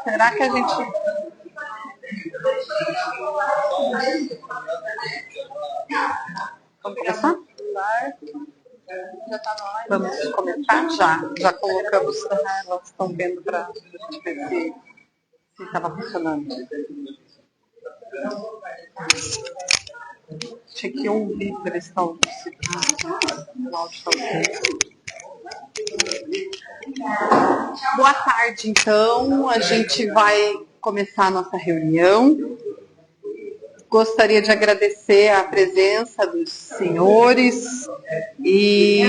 Será que a gente... Vamos começar? Vamos começar? Já colocamos, elas estão vendo para a gente ver se estava funcionando. Tinha que ouvir para ver se está ouvindo. O áudio está ouvindo. Boa tarde, então. A gente vai começar a nossa reunião. Gostaria de agradecer a presença dos senhores e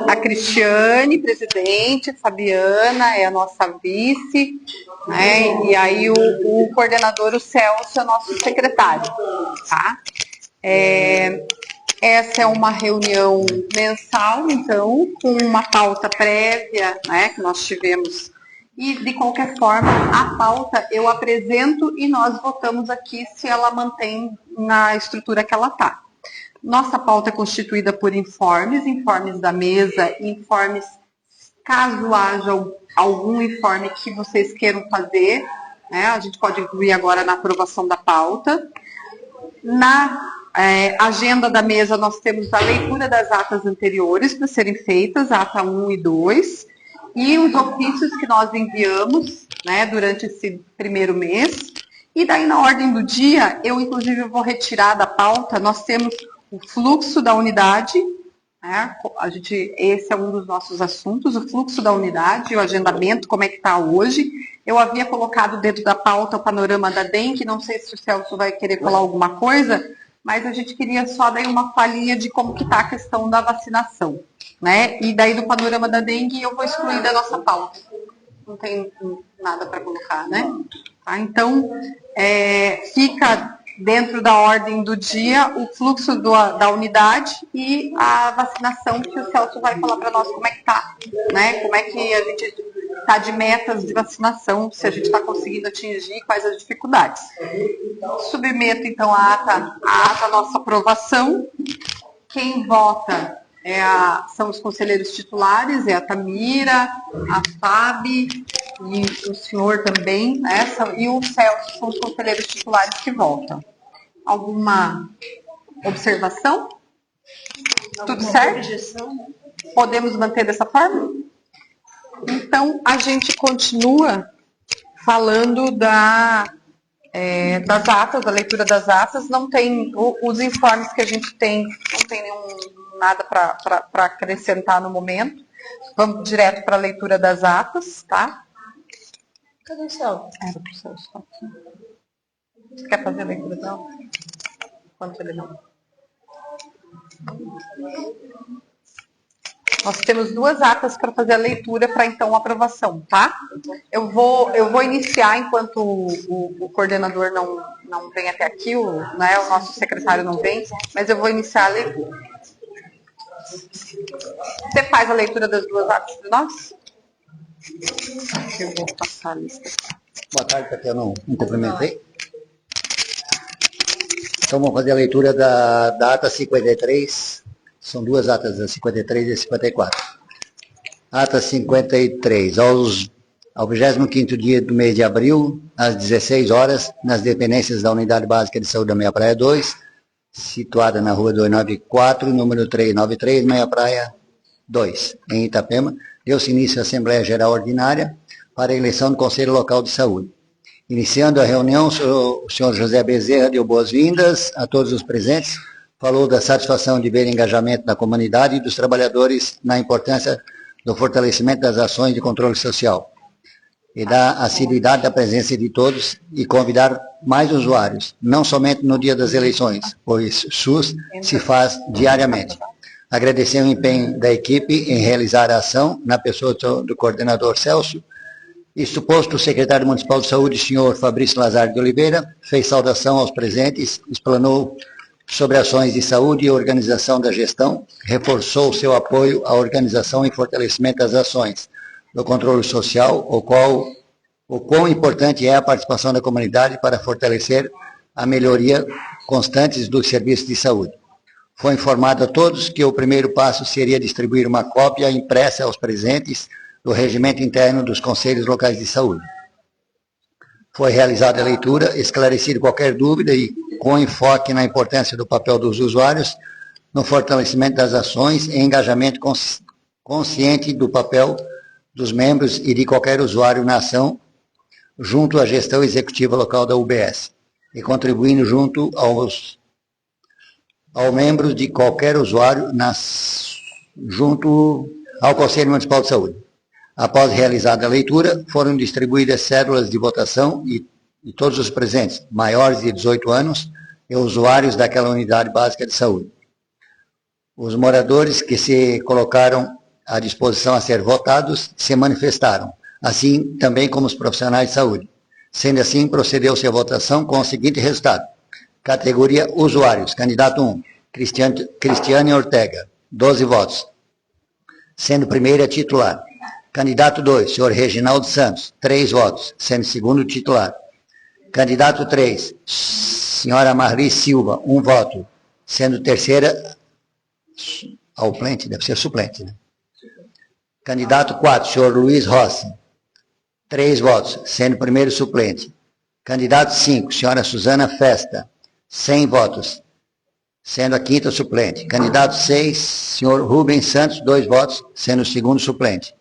a Cristiane, presidente, Fabiana é a nossa vice, né? E aí o coordenador, o Celso, é nosso secretário, tá? Essa é uma reunião mensal, então, com uma pauta prévia, né, que nós tivemos. E, de qualquer forma, a pauta eu apresento e nós votamos aqui se ela mantém na estrutura que ela está. Nossa pauta é constituída por informes da mesa, informes, caso haja algum informe que vocês queiram fazer, né, a gente pode incluir agora na aprovação da pauta. Na agenda da mesa, nós temos a leitura das atas anteriores para serem feitas, ata 1 e 2, e os ofícios que nós enviamos, né, durante esse primeiro mês. E daí, na ordem do dia, eu, inclusive, vou retirar da pauta, nós temos o fluxo da unidade, né, esse é um dos nossos assuntos, o fluxo da unidade, o agendamento, como é que está hoje. Eu havia colocado dentro da pauta o panorama da dengue, não sei se o Celso vai querer falar alguma coisa, mas a gente queria só dar uma palhinha de como que está a questão da vacinação, né? E daí do panorama da dengue eu vou excluir da nossa pauta. Não tem nada para colocar, né? Tá? Então, fica dentro da ordem do dia o fluxo da unidade e a vacinação, que o Celso vai falar para nós como é que está, né? Como é que a gente está de metas de vacinação, se a gente está conseguindo atingir, quais as dificuldades. Submeto, então, a ata nossa aprovação. Quem vota são os conselheiros titulares, a Tamira, a Fábio e o senhor também, né, e o Celso são os conselheiros titulares que votam. Alguma observação? Tudo certo? Podemos manter dessa forma? Então, a gente continua falando das atas, da leitura das atas. Não tem os informes que a gente tem, não tem nada para acrescentar no momento. Vamos direto para a leitura das atas, tá? Cadê o Celso? Era para o Celso. Você quer fazer a leitura dela? Quanto ele não? Nós temos duas atas para fazer a leitura para, então, aprovação, tá? Eu vou iniciar enquanto o coordenador não vem até aqui, o nosso secretário não vem, mas eu vou iniciar a leitura. Você faz a leitura das duas atas para nós? Eu vou passar a lista. Boa tarde, para quem eu não cumprimentei. Então, vamos fazer a leitura da ata 53. São duas atas, a 53 e a 54. Ata 53. Ao 25º dia do mês de abril, às 16 horas, nas dependências da Unidade Básica de Saúde da Meia Praia 2, situada na rua 294, número 393, Meia Praia 2, em Itapema, deu-se início à Assembleia Geral Ordinária para a eleição do Conselho Local de Saúde. Iniciando a reunião, o senhor José Bezerra deu boas-vindas a todos os presentes, falou da satisfação de ver engajamento da comunidade e dos trabalhadores na importância do fortalecimento das ações de controle social e da assiduidade da presença de todos e convidar mais usuários, não somente no dia das eleições, pois SUS se faz diariamente. Agradecer o empenho da equipe em realizar a ação, na pessoa do coordenador Celso, Isto posto, o secretário municipal de saúde, senhor Fabrício Lazar de Oliveira, fez saudação aos presentes, explanou sobre ações de saúde e organização da gestão, reforçou seu apoio à organização e fortalecimento das ações do controle social, o quão importante é a participação da comunidade para fortalecer a melhoria constante dos serviços de saúde. Foi informado a todos que o primeiro passo seria distribuir uma cópia impressa aos presentes do regimento interno dos Conselhos Locais de Saúde. Foi realizada a leitura, esclarecido qualquer dúvida e com enfoque na importância do papel dos usuários no fortalecimento das ações e engajamento consciente do papel dos membros e de qualquer usuário na ação junto à gestão executiva local da UBS e contribuindo junto aos membros de qualquer usuário junto ao Conselho Municipal de Saúde. Após realizada a leitura, foram distribuídas cédulas de votação e todos os presentes, maiores de 18 anos e usuários daquela unidade básica de saúde. Os moradores que se colocaram à disposição a ser votados se manifestaram, assim também como os profissionais de saúde. Sendo assim, procedeu-se à votação com o seguinte resultado. Categoria Usuários, candidato 1, Cristiane Ortega, 12 votos, sendo primeira titular. Candidato 2, senhor Reginaldo Santos, 3 votos, sendo segundo titular. Candidato 3, senhora Marli Silva, 1 voto, sendo terceira suplente, deve ser suplente, né? Candidato 4, senhor Luiz Rossi, 3 votos, sendo primeiro suplente. Candidato 5, senhora Suzana Festa, 100 votos, sendo a quinta suplente. Candidato 6, senhor Rubens Santos, 2 votos, sendo o segundo suplente.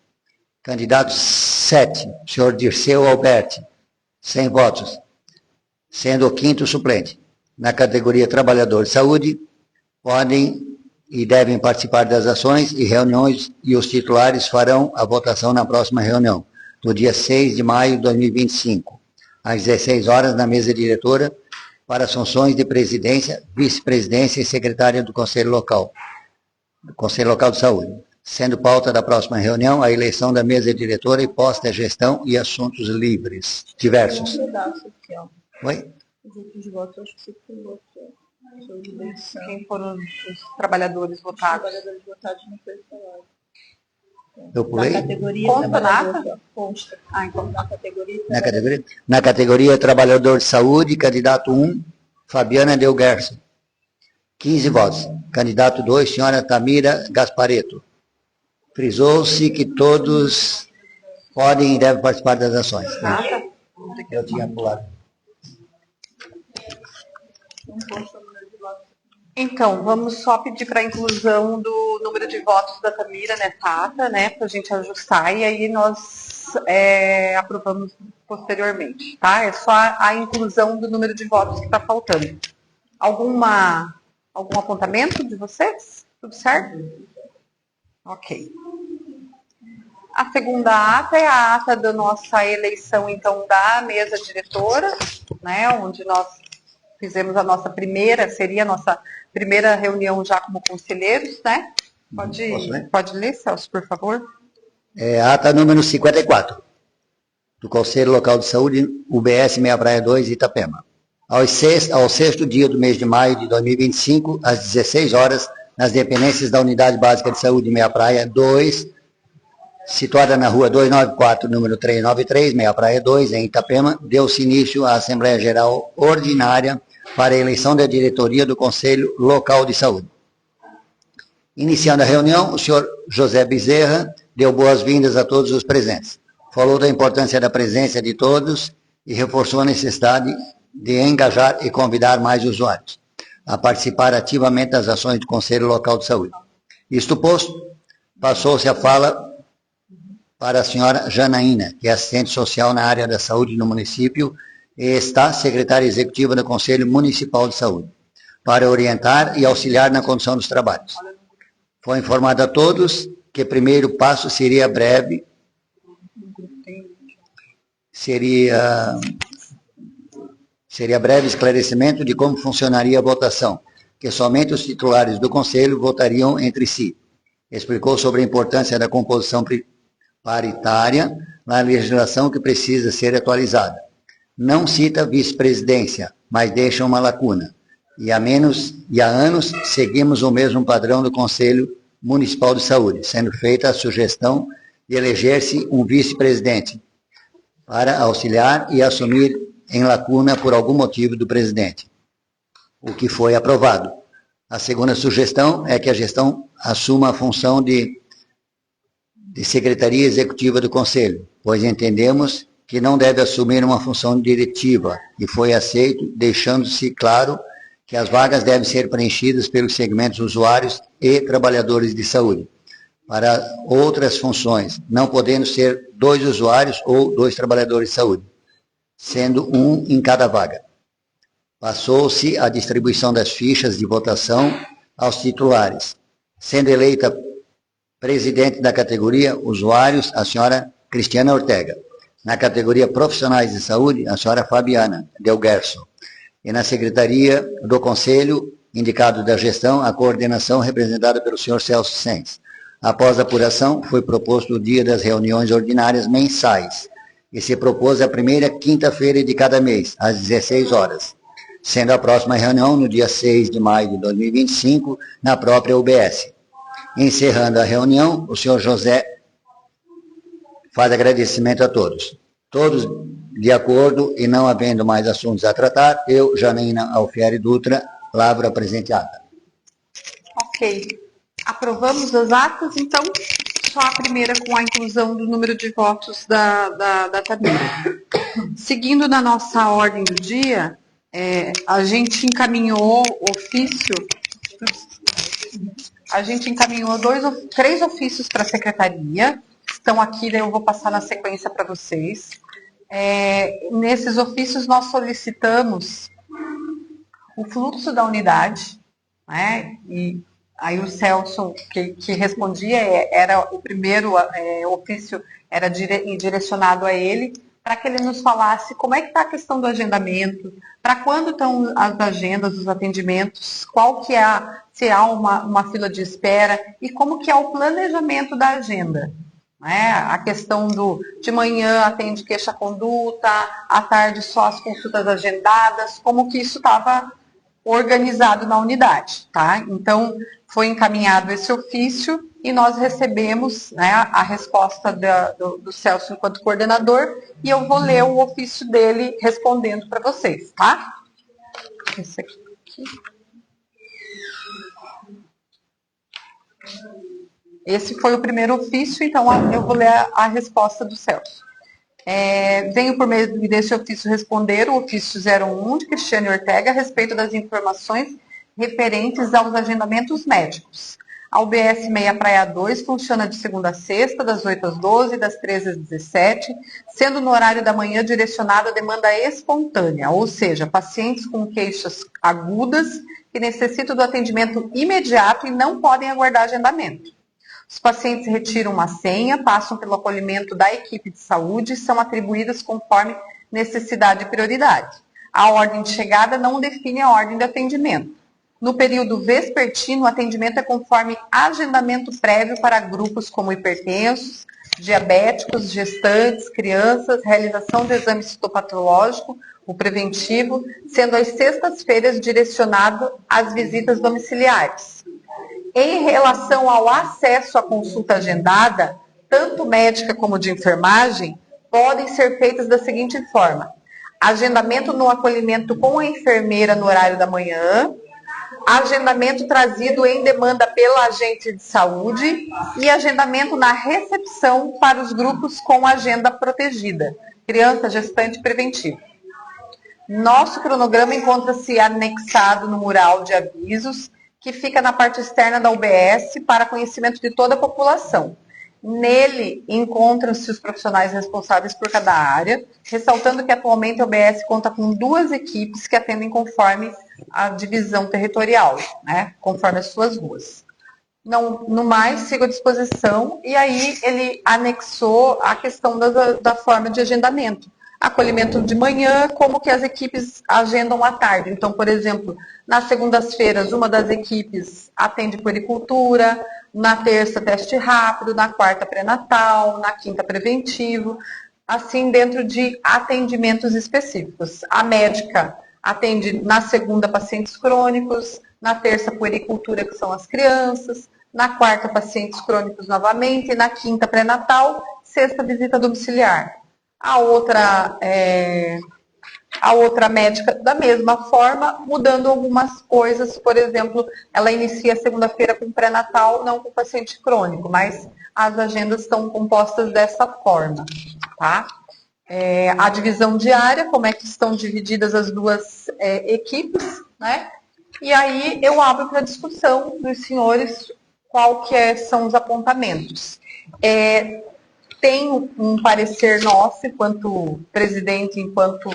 Candidato 7, senhor Dirceu Alberti, 100 votos, sendo o quinto suplente. Na categoria Trabalhador de Saúde, podem e devem participar das ações e reuniões e os titulares farão a votação na próxima reunião, no dia 6 de maio de 2025, às 16 horas, na mesa diretora, para as funções de presidência, vice-presidência e secretária do Conselho Local de Saúde. Sendo pauta da próxima reunião a eleição da mesa diretora e posta a gestão e assuntos livres, diversos. Oi? Os outros votos, acho que você falou. Quem foram os trabalhadores votados? Os trabalhadores votados não foi falado. Eu pulei? Na categoria Consta trabalhador, consta. Então Na categoria Na categoria Trabalhador de Saúde, candidato 1, Fabiana Delgerson, 15 votos. Candidato 2, senhora Tamira Gaspareto. Frisou-se que todos podem e devem participar das ações. Tá? Eu tinha pulado. Então, vamos só pedir para a inclusão do número de votos da Tamira nessa ata, né, para a gente ajustar, e aí nós aprovamos posteriormente, tá? É só a inclusão do número de votos que está faltando. Algum apontamento de vocês? Tudo certo? Ok. A segunda ata é a ata da nossa eleição, então, da mesa diretora, né, onde nós fizemos seria a nossa primeira reunião já como conselheiros, né? Pode ler, Celso, por favor? Ata número 54, do Conselho Local de Saúde, UBS Meia Praia 2, Itapema. Ao sexto dia do mês de maio de 2025, às 16 horas, nas dependências da Unidade Básica de Saúde Meia Praia 2, situada na rua 294, número 393, Meia Praia 2, em Itapema, deu-se início à Assembleia Geral Ordinária para a eleição da diretoria do Conselho Local de Saúde. Iniciando a reunião, o senhor José Bezerra deu boas-vindas a todos os presentes. Falou da importância da presença de todos e reforçou a necessidade de engajar e convidar mais usuários a participar ativamente das ações do Conselho Local de Saúde. Isto posto, passou-se a fala para a senhora Janaína, que é assistente social na área da saúde no município e está secretária executiva do Conselho Municipal de Saúde, para orientar e auxiliar na condução dos trabalhos. Foi informado a todos que o primeiro passo seria breve, seria breve esclarecimento de como funcionaria a votação, que somente os titulares do Conselho votariam entre si. Explicou sobre a importância da composição paritária na legislação que precisa ser atualizada. Não cita vice-presidência, mas deixa uma lacuna. E há anos seguimos o mesmo padrão do Conselho Municipal de Saúde, sendo feita a sugestão de eleger-se um vice-presidente para auxiliar e assumir em lacuna por algum motivo do presidente, o que foi aprovado. A segunda sugestão é que a gestão assuma a função de Secretaria Executiva do Conselho, pois entendemos que não deve assumir uma função diretiva, e foi aceito, deixando-se claro que as vagas devem ser preenchidas pelos segmentos usuários e trabalhadores de saúde, para outras funções, não podendo ser 2 usuários ou 2 trabalhadores de saúde, sendo um em cada vaga. Passou-se a distribuição das fichas de votação aos titulares, sendo eleita presidente da categoria usuários, a senhora Cristiana Ortega. Na categoria profissionais de saúde, a senhora Fabiana Delguerso. E na secretaria do Conselho, indicado da gestão, a coordenação representada pelo senhor Celso Sens. Após a apuração, foi proposto o dia das reuniões ordinárias mensais, e se propôs a primeira quinta-feira de cada mês, às 16 horas, sendo a próxima reunião no dia 6 de maio de 2025, na própria UBS. Encerrando a reunião, o senhor José faz agradecimento a todos. Todos de acordo e não havendo mais assuntos a tratar, eu, Janina Alfieri Dutra, lavro a presente ata. Ok. Aprovamos as atas, então, só a primeira com a inclusão do número de votos da Tamira. Seguindo na nossa ordem do dia, a gente encaminhou ofício, a gente encaminhou 3 ofícios para a secretaria, estão aqui, daí eu vou passar na sequência para vocês. Nesses ofícios nós solicitamos o fluxo da unidade, né? E aí o Celso, que respondia, era o primeiro ofício, era direcionado a ele, para que ele nos falasse como é que está a questão do agendamento, para quando estão as agendas, os atendimentos, qual que é, se há uma fila de espera, e como que é o planejamento da agenda. A questão de manhã atende queixa-conduta, à tarde só as consultas agendadas, como que isso estava organizado na unidade, tá? Então, foi encaminhado esse ofício e nós recebemos, né, a resposta do Celso enquanto coordenador, e eu vou ler o ofício dele respondendo para vocês, tá? Esse aqui. Esse foi o primeiro ofício, então eu vou ler a resposta do Celso. Venho por meio desse ofício responder o ofício 01 de Cristiane Ortega a respeito das informações referentes aos agendamentos médicos. A UBS Meia Praia 2 funciona de segunda a sexta, das 8 às 12, das 13 às 17, sendo no horário da manhã direcionado à demanda espontânea, ou seja, pacientes com queixas agudas que necessitam do atendimento imediato e não podem aguardar agendamento. Os pacientes retiram uma senha, passam pelo acolhimento da equipe de saúde e são atribuídas conforme necessidade e prioridade. A ordem de chegada não define a ordem de atendimento. No período vespertino, o atendimento é conforme agendamento prévio para grupos como hipertensos, diabéticos, gestantes, crianças, realização de exame citopatológico, o preventivo, sendo às sextas-feiras direcionado às visitas domiciliares. Em relação ao acesso à consulta agendada, tanto médica como de enfermagem, podem ser feitas da seguinte forma: agendamento no acolhimento com a enfermeira no horário da manhã, agendamento trazido em demanda pelo agente de saúde e agendamento na recepção para os grupos com agenda protegida, criança, gestante e preventivo. Nosso cronograma encontra-se anexado no mural de avisos, que fica na parte externa da UBS para conhecimento de toda a população. Nele encontram-se os profissionais responsáveis por cada área, ressaltando que atualmente a UBS conta com 2 equipes que atendem conforme a divisão territorial, né, conforme as suas ruas. No mais, sigo à disposição, e aí ele anexou a questão da forma de agendamento. Acolhimento de manhã, como que as equipes agendam à tarde. Então, por exemplo, nas segundas-feiras, uma das equipes atende puericultura, na terça teste rápido, na quarta pré-natal, na quinta preventivo, assim dentro de atendimentos específicos. A médica atende na segunda pacientes crônicos, na terça puericultura, que são as crianças, na quarta pacientes crônicos novamente, na quinta pré-natal, sexta visita domiciliar. A outra médica da mesma forma, mudando algumas coisas, por exemplo, ela inicia segunda-feira com pré-natal, não com paciente crônico, mas as agendas estão compostas dessa forma, tá? A divisão diária, como é que estão divididas as duas equipes, né? E aí eu abro para discussão dos senhores qual que são os apontamentos. Tem um parecer nosso, enquanto presidente, enquanto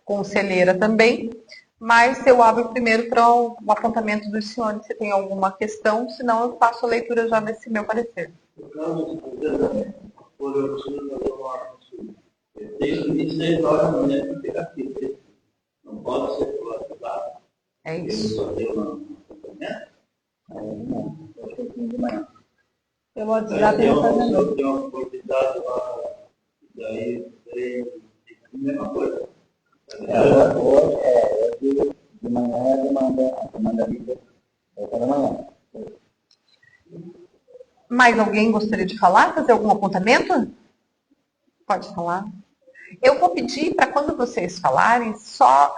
conselheira também, mas eu abro primeiro para o apontamento dos senhores, se tem alguma questão, senão eu faço a leitura já desse meu parecer. Desde 26 horas da manhã para pegar aqui. Não pode ser lá. É isso. Eu vou WhatsApp e vou fazer. Eu tenho uma oportunidade lá, e daí tem a mesma coisa. Hoje, de manhã, demanda vida, pela manhã. Mais alguém gostaria de falar, fazer algum apontamento? Pode falar. Eu vou pedir para quando vocês falarem, só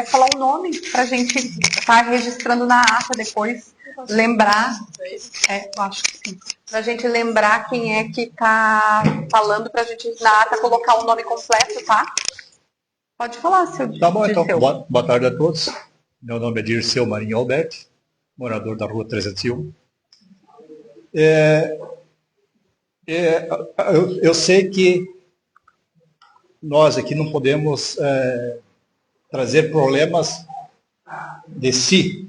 falar o nome para a gente estar registrando na ata depois, lembrar, eu acho que sim, para a gente lembrar quem é que está falando, para a gente na ata colocar o nome completo, tá? Pode falar, seu Tá bom, então. Dirceu. Boa tarde a todos. Meu nome é Dirceu Marinho Alberti, morador da rua 301. Eu sei que nós aqui não podemos trazer problemas de si,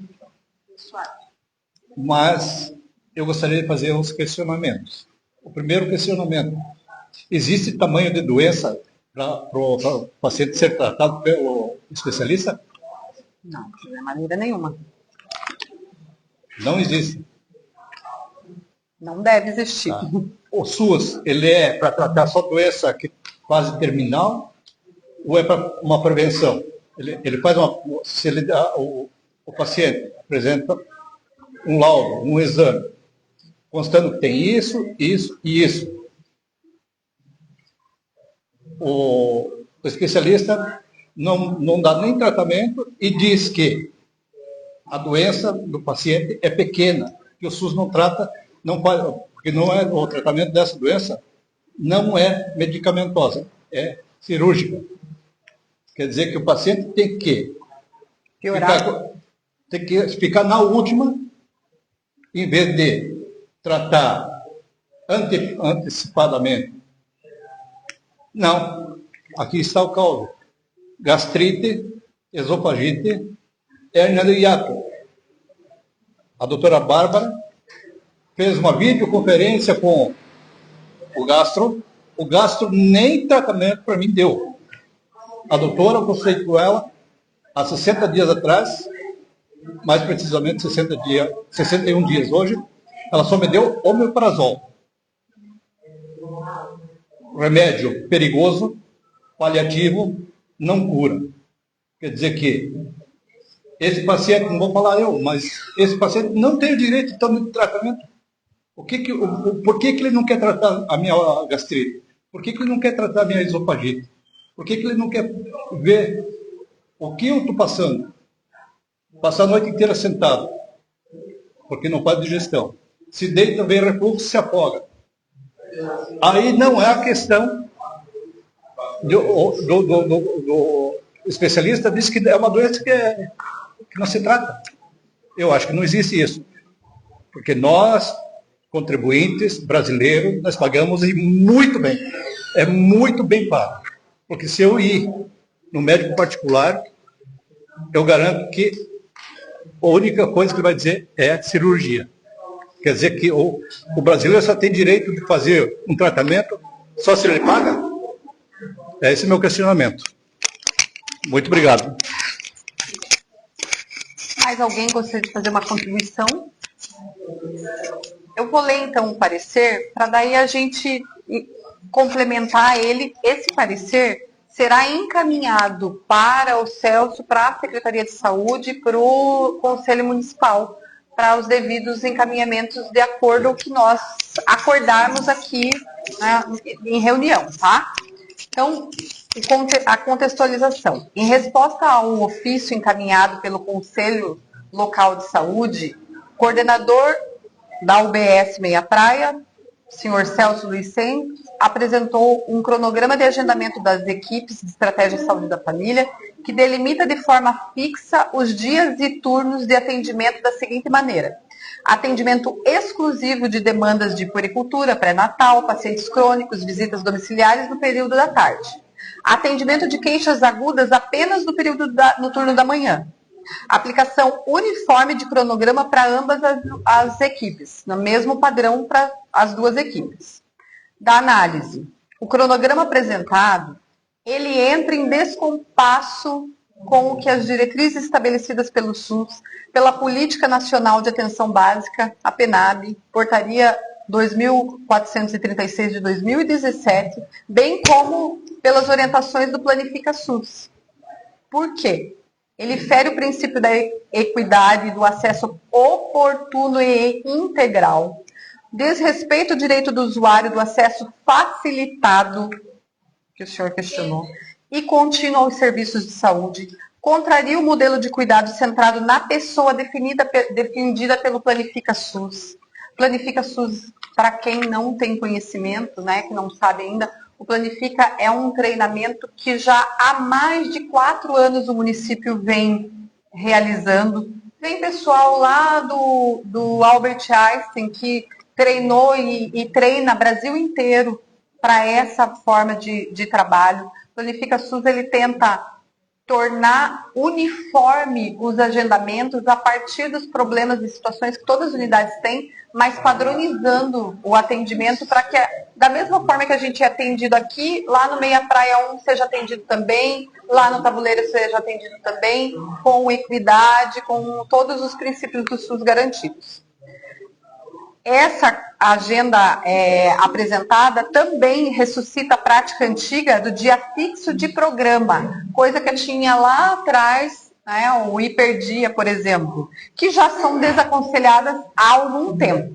mas eu gostaria de fazer uns questionamentos. O primeiro questionamento: existe tamanho de doença para o paciente ser tratado pelo especialista? Não, de maneira nenhuma. Não existe. Não deve existir. Tá. O SUS, ele é para tratar só doença que fase terminal ou é para uma prevenção? Ele faz se ele dá, o paciente apresenta um laudo, um exame, constando que tem isso, isso e isso. O especialista não dá nem tratamento e diz que a doença do paciente é pequena, que o SUS não trata, porque não é o tratamento dessa doença não é medicamentosa, é cirúrgica. Quer dizer que o paciente tem que ficar na última, em vez de tratar antecipadamente. Não, aqui está o caso: gastrite, esofagite, hérnia de hiato. A doutora Bárbara fez uma videoconferência com o gastro nem tratamento para mim deu. A doutora, eu conversei com ela há 60 dias atrás, mais precisamente 61 dias hoje, ela só me deu omeprazol. Remédio perigoso, paliativo, não cura. Quer dizer que esse paciente, não vou falar eu, mas esse paciente não tem o direito de tratamento. Por que ele não quer tratar a minha gastrite? Por que ele não quer tratar a minha esofagite? Por que ele não quer ver o que eu estou passando? Passar a noite inteira sentado, porque não faz digestão. Se deita, vem refluxo, se afoga. Aí não é a questão do especialista, diz que é uma doença que não se trata. Eu acho que não existe isso. Porque nós, contribuintes brasileiros, nós pagamos e muito bem. É muito bem pago. Porque se eu ir no médico particular, eu garanto que a única coisa que ele vai dizer é cirurgia. Quer dizer que o brasileiro só tem direito de fazer um tratamento só se ele paga? Esse é o meu questionamento. Muito obrigado. Mais alguém gostaria de fazer uma contribuição? Eu vou ler então o parecer, para daí a gente complementar ele. Esse parecer será encaminhado para o Celso, para a Secretaria de Saúde, para o Conselho Municipal, para os devidos encaminhamentos de acordo com o que nós acordarmos aqui, né, em reunião, tá? Então, a contextualização. Em resposta a um ofício encaminhado pelo Conselho Local de Saúde, coordenador da UBS Meia Praia, senhor Celso Luiz Santos, apresentou um cronograma de agendamento das equipes de estratégia de saúde da família, que delimita de forma fixa os dias e turnos de atendimento da seguinte maneira: atendimento exclusivo de demandas de puericultura, pré-natal, pacientes crônicos, visitas domiciliares no período da tarde. Atendimento de queixas agudas apenas no período no turno da manhã. Aplicação uniforme de cronograma para ambas as equipes, no mesmo padrão para as duas equipes. Da análise, o cronograma apresentado, ele entra em descompasso com o que as diretrizes estabelecidas pelo SUS, pela Política Nacional de Atenção Básica, a PNAB, Portaria 2436 de 2017, bem como pelas orientações do Planifica SUS. Por quê? Ele fere o princípio da equidade e do acesso oportuno e integral, desrespeita o direito do usuário do acesso facilitado, que o senhor questionou, e contínuo aos serviços de saúde, contraria o modelo de cuidado centrado na pessoa defendida pelo Planifica SUS. Planifica SUS, para quem não tem conhecimento, né, que não sabe ainda, o Planifica é um treinamento que já há mais de 4 anos o município vem realizando. Tem pessoal lá do Albert Einstein que treinou e treina Brasil inteiro para essa forma de trabalho. O Planifica SUS, ele tenta tornar uniforme os agendamentos a partir dos problemas e situações que todas as unidades têm, mas padronizando o atendimento para que, da mesma forma que a gente é atendido aqui, lá no Meia Praia 1 seja atendido também, lá no Tabuleiro seja atendido também, com equidade, com todos os princípios do SUS garantidos. Essa agenda apresentada também ressuscita a prática antiga do dia fixo de programa, coisa que tinha lá atrás, né, o hiperdia, por exemplo, que já são desaconselhadas há algum tempo.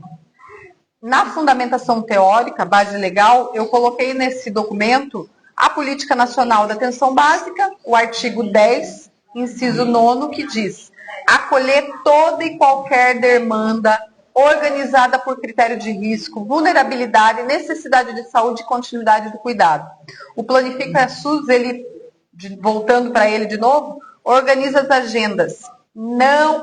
Na fundamentação teórica, base legal, eu coloquei nesse documento a Política Nacional da Atenção Básica, o artigo 10, inciso 9, que diz: acolher toda e qualquer demanda organizada por critério de risco, vulnerabilidade, necessidade de saúde e continuidade do cuidado. O Planifica SUS, ele, voltando para ele de novo, organiza as agendas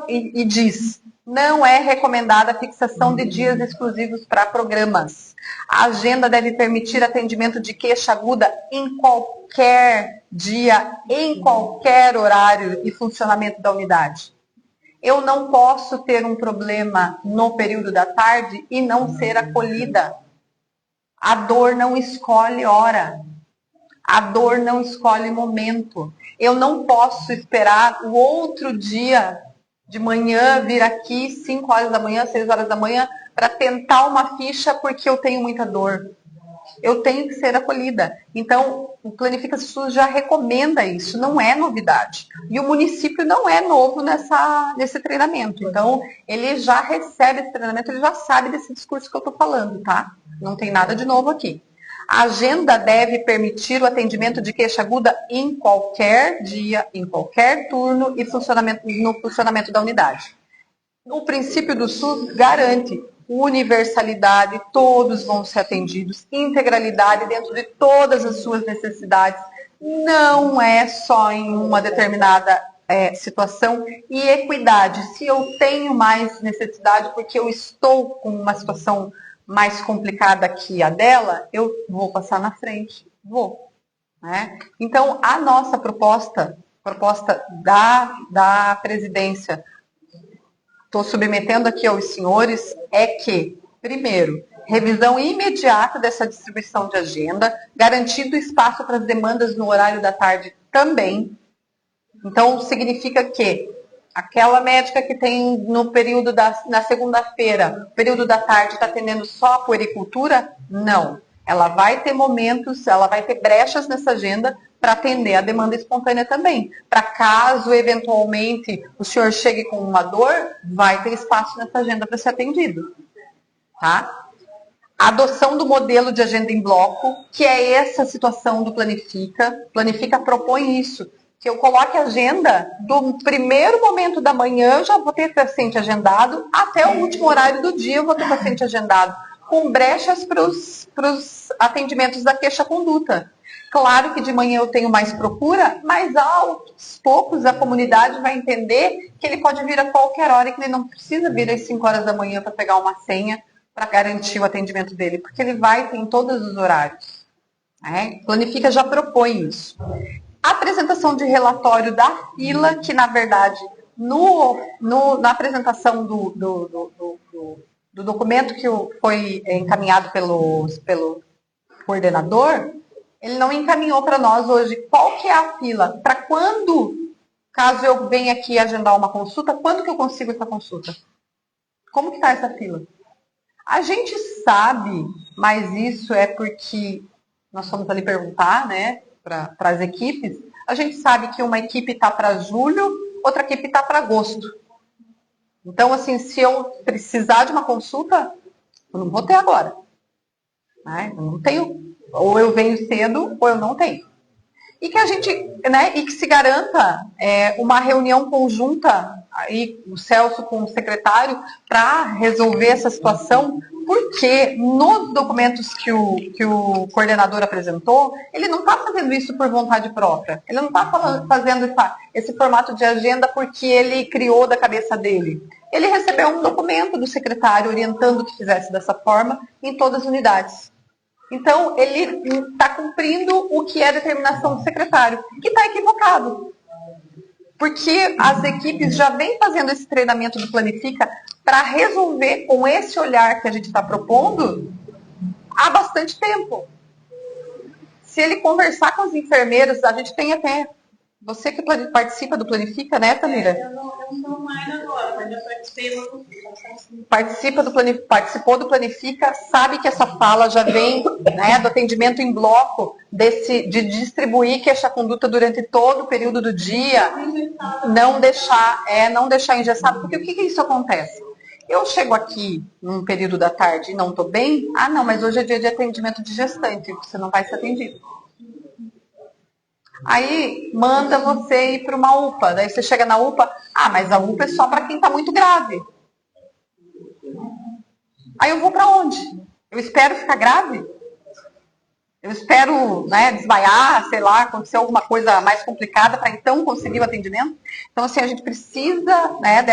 e diz: não é recomendada a fixação de dias exclusivos para programas. A agenda deve permitir atendimento de queixa aguda em qualquer dia, em qualquer horário e funcionamento da unidade. Eu não posso ter um problema no período da tarde e não ser acolhida. A dor não escolhe hora. A dor não escolhe momento. Eu não posso esperar o outro dia de manhã vir aqui 5 horas da manhã, 6 horas da manhã, para tentar uma ficha porque eu tenho muita dor. Eu tenho que ser acolhida. Então, o Planifica SUS já recomenda isso, não é novidade. E o município não é novo nesse treinamento. Então, ele já recebe esse treinamento, ele já sabe desse discurso que eu estou falando, tá? Não tem nada de novo aqui. A agenda deve permitir o atendimento de queixa aguda em qualquer dia, em qualquer turno e no funcionamento da unidade. O princípio do SUS garante universalidade, todos vão ser atendidos, integralidade dentro de todas as suas necessidades, não é só em uma determinada situação, e equidade. Se eu tenho mais necessidade porque eu estou com uma situação mais complicada que a dela, eu vou passar na frente, vou. Né? Então, a nossa proposta da presidência, estou submetendo aqui aos senhores, é que, primeiro, revisão imediata dessa distribuição de agenda, garantindo espaço para as demandas no horário da tarde também. Então, significa que Aquela médica que tem no período na segunda-feira, período da tarde, está atendendo só a puericultura? Não. Ela vai ter momentos, ela vai ter brechas nessa agenda para atender a demanda espontânea também. Para caso, eventualmente, o senhor chegue com uma dor, vai ter espaço nessa agenda para ser atendido. Tá? A adoção do modelo de agenda em bloco, que é essa situação do Planifica. Planifica propõe isso, que eu coloque a agenda do primeiro momento da manhã, eu já vou ter paciente agendado, até o último horário do dia eu vou ter paciente agendado, com brechas para os atendimentos da queixa-conduta. Claro que de manhã eu tenho mais procura, mas aos poucos a comunidade vai entender que ele pode vir a qualquer hora e que ele não precisa vir às 5 horas da manhã para pegar uma senha para garantir o atendimento dele, porque ele vai ter em todos os horários. Né? Planifica já propõe isso. A apresentação de relatório da fila, que na verdade, na apresentação do documento que foi encaminhado pelo coordenador, ele não encaminhou para nós hoje qual que é a fila, para quando, caso eu venha aqui agendar uma consulta, quando que eu consigo essa consulta? Como que está essa fila? A gente sabe, mas isso é porque nós fomos ali perguntar, né, para as equipes, a gente sabe que uma equipe está para julho, outra equipe está para agosto. Então, assim, se eu precisar de uma consulta, eu não vou ter agora. Né? Eu não tenho, ou eu venho cedo, ou eu não tenho. E que a gente, né, e que se garanta uma reunião conjunta, aí o Celso com o secretário, para resolver essa situação, porque nos documentos que o coordenador apresentou, ele não está fazendo isso por vontade própria. Ele não está fazendo esse formato de agenda porque ele criou da cabeça dele. Ele recebeu um documento do secretário orientando que fizesse dessa forma em todas as unidades. Então, ele está cumprindo o que é a determinação do secretário, que está equivocado. Porque as equipes já vêm fazendo esse treinamento do Planifica para resolver com esse olhar que a gente está propondo há bastante tempo. Se ele conversar com os enfermeiros, a gente tem até... Você que participa do Planifica, né, Tamira? Eu não estou mais agora, mas eu participei no... Participou do Planifica, sabe que essa fala já vem, né, do atendimento em bloco, de distribuir queixa-conduta durante todo o período do dia, não deixar engessado, porque o que isso acontece? Eu chego aqui num período da tarde e não estou bem, não, mas hoje é dia de atendimento de gestante, você não vai ser atendido. Aí manda você ir para uma UPA, daí você chega na UPA, mas a UPA é só para quem está muito grave. Aí eu vou para onde? Eu espero ficar grave? Eu espero, né, desmaiar, sei lá, acontecer alguma coisa mais complicada para então conseguir o atendimento? Então, assim, a gente precisa, né,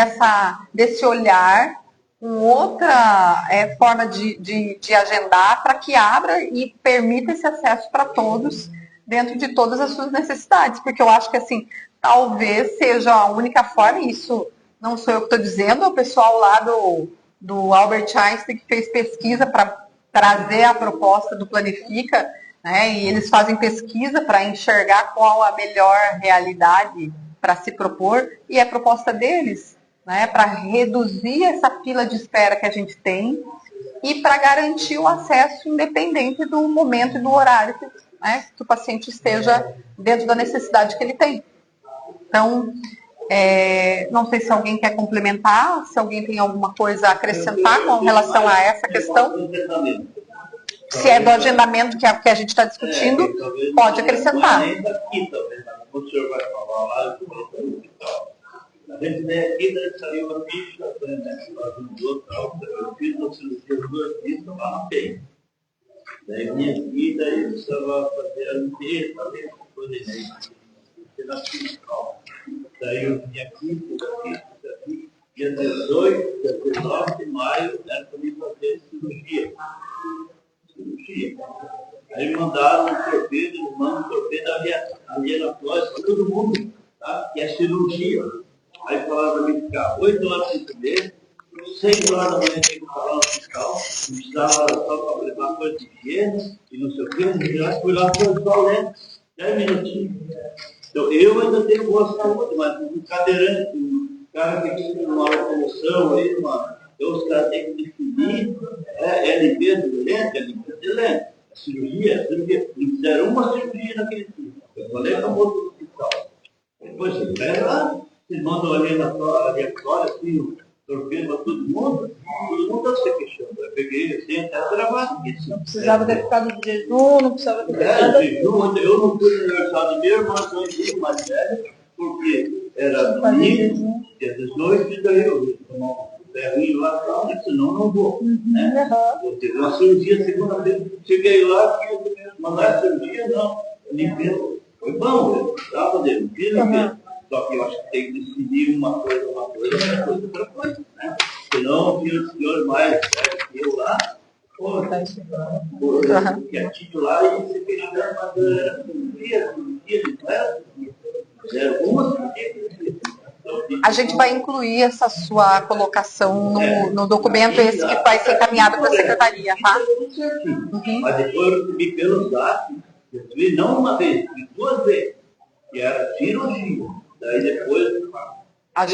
desse olhar, outra forma de agendar para que abra e permita esse acesso para todos, dentro de todas as suas necessidades. Porque eu acho que, assim, talvez seja a única forma, e isso não sou eu que estou dizendo, é o pessoal lá do Albert Einstein que fez pesquisa para trazer a proposta do Planifica, né, e eles fazem pesquisa para enxergar qual a melhor realidade para se propor, e é a proposta deles, né, para reduzir essa fila de espera que a gente tem e para garantir o acesso independente do momento e do horário que o paciente esteja dentro da necessidade que ele tem. Então, não sei se alguém quer complementar, se alguém tem alguma coisa a acrescentar com relação a essa questão. Se é do agendamento que a gente está discutindo, pode acrescentar. O senhor vai falar lá, a gente vem aqui, daí saiu uma ficha, eu fiz uma cirurgia de 2 dias, lá na peito. Daí vinha aqui, daí eu precisava fazer a limpeza, na fiscal. Daí eu vinha aqui, dia 18, dia 19 de maio, era para mim fazer cirurgia. Aí mandaram um torpedo, eles mandam um torpedo alienatório para todo mundo, tá? E é cirurgia. Aí falaram para mim ficar 8 horas sem comer, 6 horas da manhã tem que falar no fiscal, precisava só para levar coisa de higiene e não sei o quê, eu fui lá para o toalete, 10 minutinhos. Então eu ainda tenho boa saúde, mas um cadeirante, cara tem que ter uma locomoção aí, então os caras têm que definir, limpeza de lente, limpeza de lente, cirurgia, não fizeram uma cirurgia naquele tipo. Eu falei para o outro hospital. Depois você vai lá, vocês mandam aleatório, assim, o torpedo para todo mundo está se queixando. Eu peguei assim, até gravado aqui. Não precisava ter ficado de jejum, não precisava ter ficado. Jejum, eu não fui no aniversário do meu irmão, eu mais velho, porque era domingo, dia 18, e daí eu ia tomar um ferrinho lá, senão não vou. Né? Eu tive uma cirurgia segunda-feira, cheguei lá, mandar a cirurgia, não, limpeza. Foi bom, eu estava fazendo limpeza. Só que eu acho que tem que decidir uma coisa, outra coisa, né? Senão tinha o senhor mais velho que eu lá, quietinho lá e se queixando, mas era um dia, não era uma A gente vai incluir essa sua colocação no documento, esse que vai ser encaminhado para a secretaria, tá? Mas depois eu recebi pelo zap, recebi não uma vez, duas vezes, que era cirurgia. Daí depois... A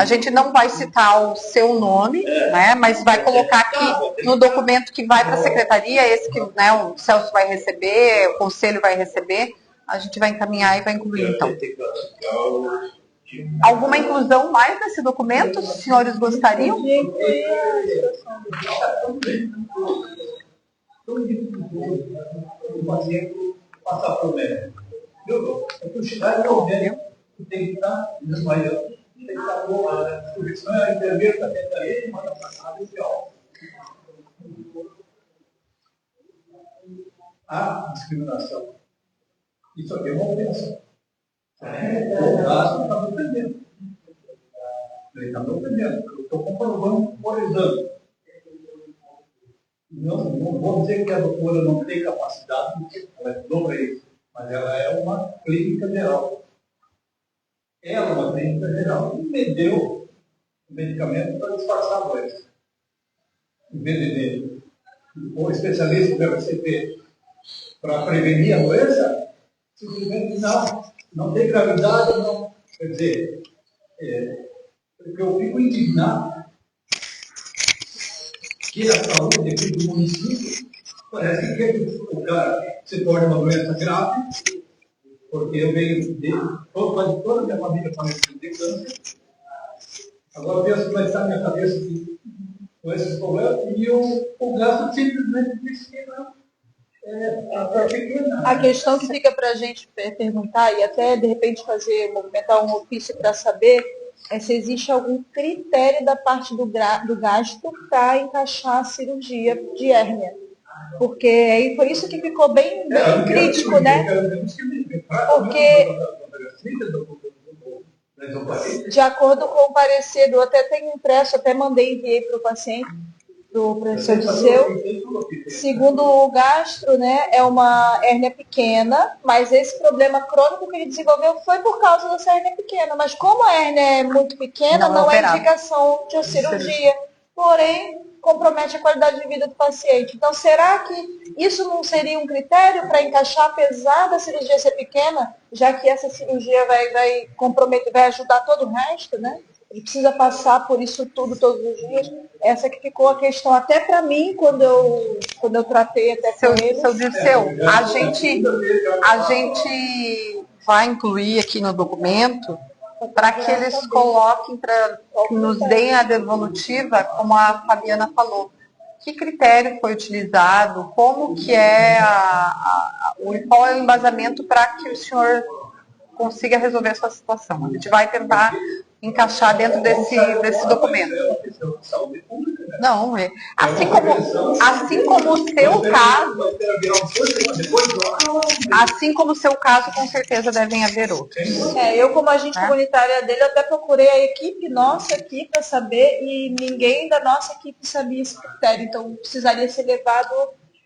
gente não vai citar o seu nome, né, mas vai colocar aqui no documento que vai para a secretaria, esse que, né, o Celso vai receber, o conselho vai receber, a gente vai encaminhar e vai incluir, então. Alguma inclusão mais nesse documento, os senhores gostariam? O paciente passar por médico. Eu chegar no médico, tem que estar desmaiando, tem que estar com a distribuição, a enfermeira está dentro da rede, manda passar desse álcool. Há discriminação. Isso aqui é uma ofensa. O gasto está me ofendendo. Ele está me ofendendo. Eu estou comprovando por exame. Não vou dizer que a doutora não tem capacidade, ela estudou para isso, mas ela é uma clínica geral. Ela é uma clínica geral e me deu o medicamento para disfarçar a doença. Em vez de o especialista vai receber para prevenir a doença, simplesmente não tem gravidade, não. Quer dizer, porque eu fico indignado que a saúde aqui do município parece que o cara se torna uma doença grave, porque eu venho quase toda a minha família faleceu de câncer. Agora penso que vai estar na minha cabeça aqui, com esses problemas, e o gasto simplesmente disse que não. A questão que fica para a gente perguntar e até de repente movimentar um ofício para saber é se existe algum critério da parte do gasto para encaixar a cirurgia de hérnia. Porque aí foi isso que ficou bem crítico, né? Porque, de acordo com o parecer, eu até tenho impresso, até enviei para o paciente, do professor Disseu, segundo o gastro, né, é uma hérnia pequena, mas esse problema crônico que ele desenvolveu foi por causa dessa hérnia pequena. Mas como a hérnia é muito pequena, não é indicação de cirurgia. Porém, compromete a qualidade de vida do paciente. Então, será que isso não seria um critério para encaixar, apesar da cirurgia ser pequena, já que essa cirurgia vai comprometer, vai ajudar todo o resto, né? Ele precisa passar por isso tudo todos os dias. Essa que ficou a questão até para mim, quando eu tratei até com ele. Seu Dirceu, a gente vai incluir aqui no documento para que eles coloquem, que nos deem a devolutiva, como a Fabiana falou. Que critério foi utilizado, como que é qual é o embasamento para que o senhor consiga resolver a sua situação. A gente vai tentar encaixar dentro desse documento. Não, assim como o seu caso, com certeza devem haver outros. Eu como agente comunitária dele, até procurei a equipe nossa aqui para saber e ninguém da nossa equipe sabia esse critério. Então precisaria ser levado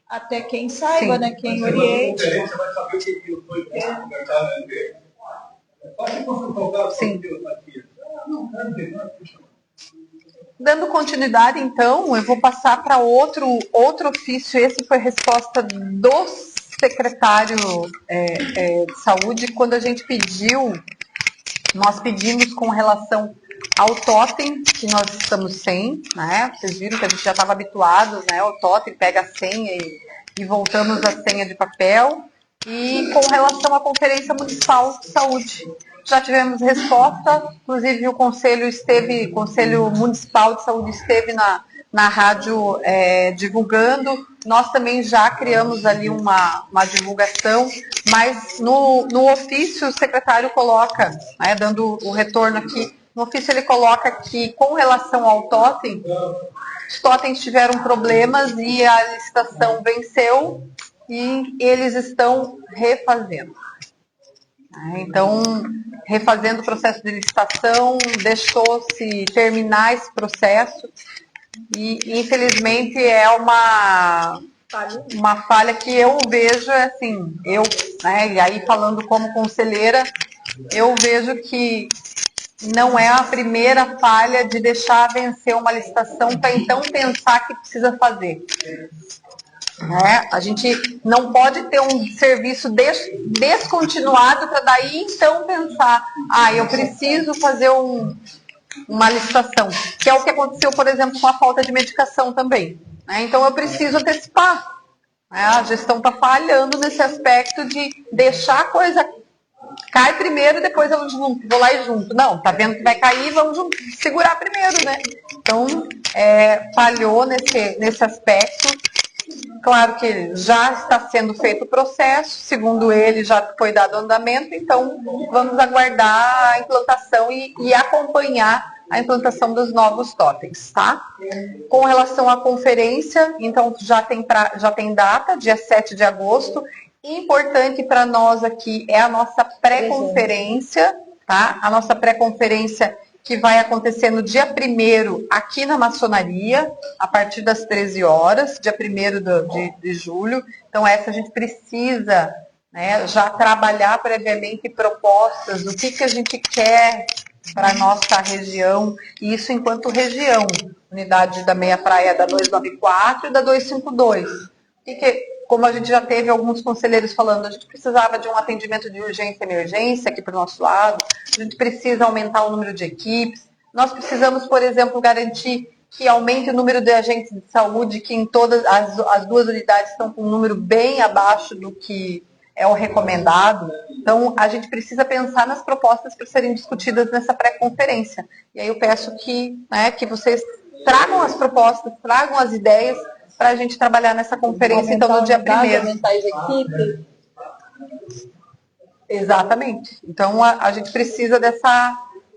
até quem saiba, né? Quem oriente. Sim. Dando continuidade, então, eu vou passar para outro ofício. Esse foi resposta do secretário de saúde, quando a gente nós pedimos com relação ao totem, que nós estamos sem, né? Vocês viram que a gente já estava habituado, né? O totem pega a senha e voltamos à senha de papel. E com relação à Conferência Municipal de Saúde, já tivemos resposta, inclusive o Conselho Municipal de Saúde esteve na rádio divulgando. Nós também já criamos ali uma divulgação, mas no ofício o secretário coloca, né, dando o retorno aqui, no ofício ele coloca que com relação ao totem, os totens tiveram problemas e a licitação venceu e eles estão refazendo. Então, refazendo o processo de licitação, deixou-se terminar esse processo e, infelizmente, é uma falha que eu vejo, assim, e aí falando como conselheira, eu vejo que não é a primeira falha de deixar vencer uma licitação para então pensar que precisa fazer. A gente não pode ter um serviço descontinuado para daí então pensar, eu preciso fazer uma licitação, que é o que aconteceu, por exemplo, com a falta de medicação também. Então eu preciso antecipar. A gestão está falhando nesse aspecto de deixar a coisa cai primeiro, depois eu vou lá e junto. Não, tá vendo que vai cair, vamos segurar primeiro, né? Então, falhou nesse aspecto. Claro que já está sendo feito o processo, segundo ele já foi dado andamento, então vamos aguardar a implantação e acompanhar a implantação dos novos totens, tá? Com relação à conferência, então já tem data, dia 7 de agosto. Importante para nós aqui é a nossa pré-conferência, tá? A nossa pré-conferência que vai acontecer no dia 1º aqui na maçonaria, a partir das 13 horas, dia 1º de julho. Então, essa a gente precisa, né, já trabalhar previamente propostas do que a gente quer para a nossa região, e isso enquanto região, unidade da Meia Praia da 294 e da 252. Como a gente já teve alguns conselheiros falando, a gente precisava de um atendimento de urgência e emergência aqui para o nosso lado, a gente precisa aumentar o número de equipes, nós precisamos, por exemplo, garantir que aumente o número de agentes de saúde, que em todas as duas unidades estão com um número bem abaixo do que é o recomendado. Então, a gente precisa pensar nas propostas para serem discutidas nessa pré-conferência. E aí eu peço que vocês tragam as propostas, tragam as ideias, para a gente trabalhar nessa conferência, então, no dia 1º. Aumentar as equipes. Exatamente. Então, a gente precisa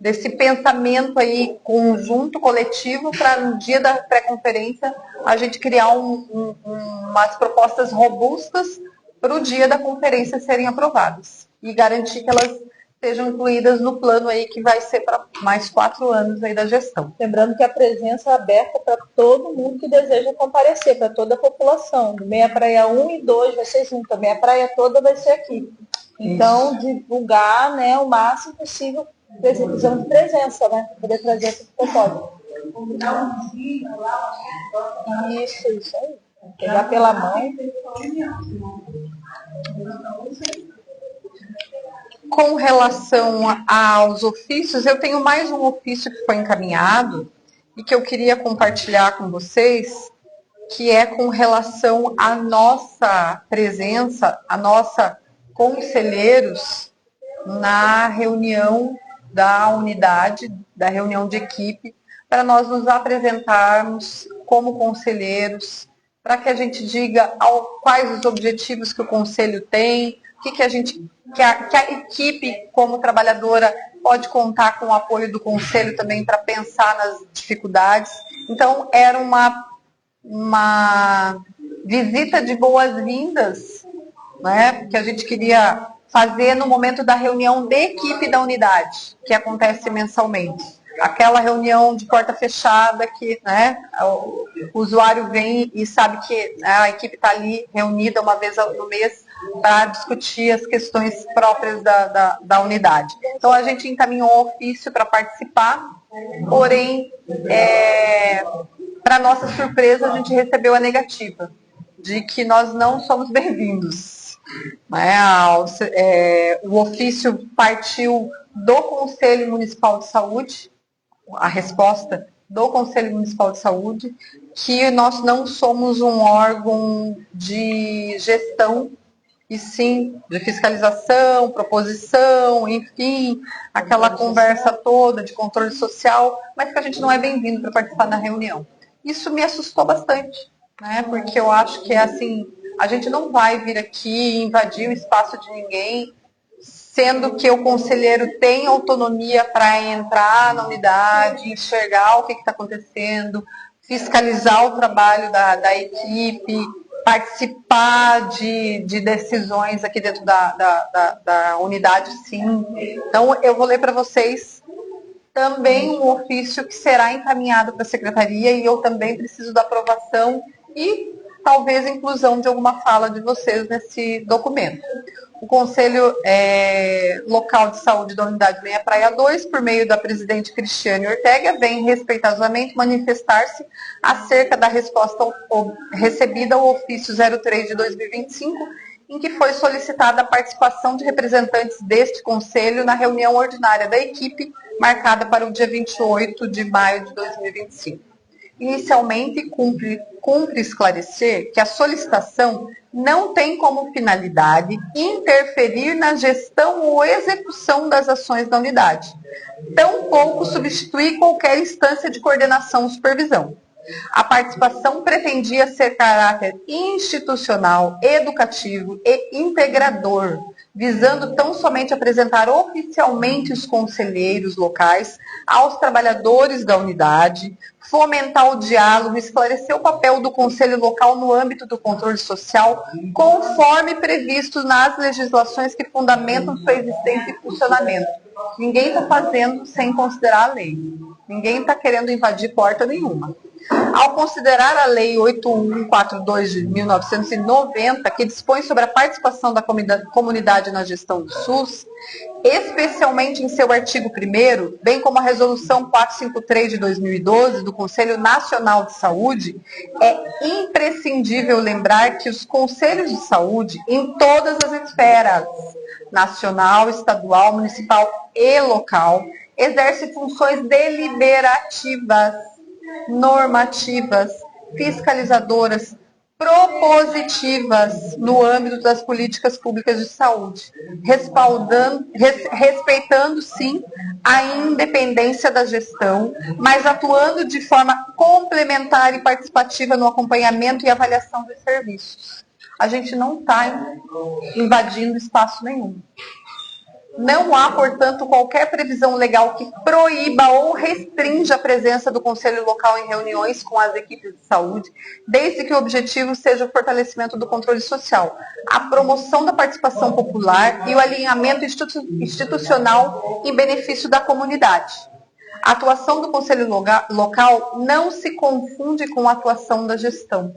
desse pensamento aí conjunto, coletivo, para no dia da pré-conferência a gente criar umas propostas robustas para o dia da conferência serem aprovadas. E garantir que elas sejam incluídas no plano aí que vai ser para mais 4 anos aí da gestão. Lembrando que a presença é aberta para todo mundo que deseja comparecer, para toda a população. Do Meia Praia 1 e 2 vai ser junto, a Meia Praia toda vai ser aqui. Então, divulgar, né, o máximo possível, precisamos de presença, né, para poder trazer esse propósito. Isso aí. Pegar pela mão. Com relação aos ofícios, eu tenho mais um ofício que foi encaminhado e que eu queria compartilhar com vocês, que é com relação à nossa presença, a nossa conselheiros na reunião da unidade, da reunião de equipe, para nós nos apresentarmos como conselheiros, para que a gente diga quais os objetivos que o conselho tem, que a equipe, como trabalhadora, pode contar com o apoio do conselho também para pensar nas dificuldades. Então, era uma visita de boas-vindas, né, que a gente queria fazer no momento da reunião de equipe da unidade, que acontece mensalmente. Aquela reunião de porta fechada que, né, o usuário vem e sabe que a equipe está ali reunida uma vez no mês para discutir as questões próprias da unidade. Então, a gente encaminhou ofício para participar, porém, para nossa surpresa, a gente recebeu a negativa, de que nós não somos bem-vindos. O ofício partiu do Conselho Municipal de Saúde, a resposta do Conselho Municipal de Saúde, que nós não somos um órgão de gestão, e sim de fiscalização, proposição, enfim, aquela conversa toda de controle social, mas que a gente não é bem-vindo para participar da reunião. Isso me assustou bastante, né? Porque eu acho que é assim, a gente não vai vir aqui invadir o espaço de ninguém, sendo que o conselheiro tem autonomia para entrar na unidade, enxergar o que está acontecendo, fiscalizar o trabalho da equipe, participar de decisões aqui dentro da unidade, sim. Então, eu vou ler para vocês também um ofício que será encaminhado para a secretaria, e eu também preciso da aprovação e talvez inclusão de alguma fala de vocês nesse documento. O Conselho Local de Saúde da Unidade Meia Praia 2, por meio da presidente Cristiane Ortega, vem respeitosamente manifestar-se acerca da resposta recebida ao ofício 03 de 2025, em que foi solicitada a participação de representantes deste Conselho na reunião ordinária da equipe, marcada para o dia 28 de maio de 2025. Inicialmente, cumpre esclarecer que a solicitação não tem como finalidade interferir na gestão ou execução das ações da unidade, tampouco substituir qualquer instância de coordenação ou supervisão. A participação pretendia ser caráter institucional, educativo e integrador, visando tão somente apresentar oficialmente os conselheiros locais aos trabalhadores da unidade, fomentar o diálogo, esclarecer o papel do conselho local no âmbito do controle social, conforme previsto nas legislações que fundamentam sua existência e funcionamento. Ninguém está fazendo sem considerar a lei. Ninguém está querendo invadir porta nenhuma. Ao considerar a Lei 8142 de 1990, que dispõe sobre a participação da comunidade na gestão do SUS, especialmente em seu artigo 1º, bem como a Resolução 453 de 2012 do Conselho Nacional de Saúde, é imprescindível lembrar que os conselhos de saúde, em todas as esferas, nacional, estadual, municipal e local, exercem funções deliberativas, normativas, fiscalizadoras, propositivas no âmbito das políticas públicas de saúde, respeitando, sim, a independência da gestão, mas atuando de forma complementar e participativa no acompanhamento e avaliação dos serviços. A gente não está invadindo espaço nenhum. Não há, portanto, qualquer previsão legal que proíba ou restrinja a presença do Conselho Local em reuniões com as equipes de saúde, desde que o objetivo seja o fortalecimento do controle social, a promoção da participação popular e o alinhamento institucional em benefício da comunidade. A atuação do Conselho Local não se confunde com a atuação da gestão,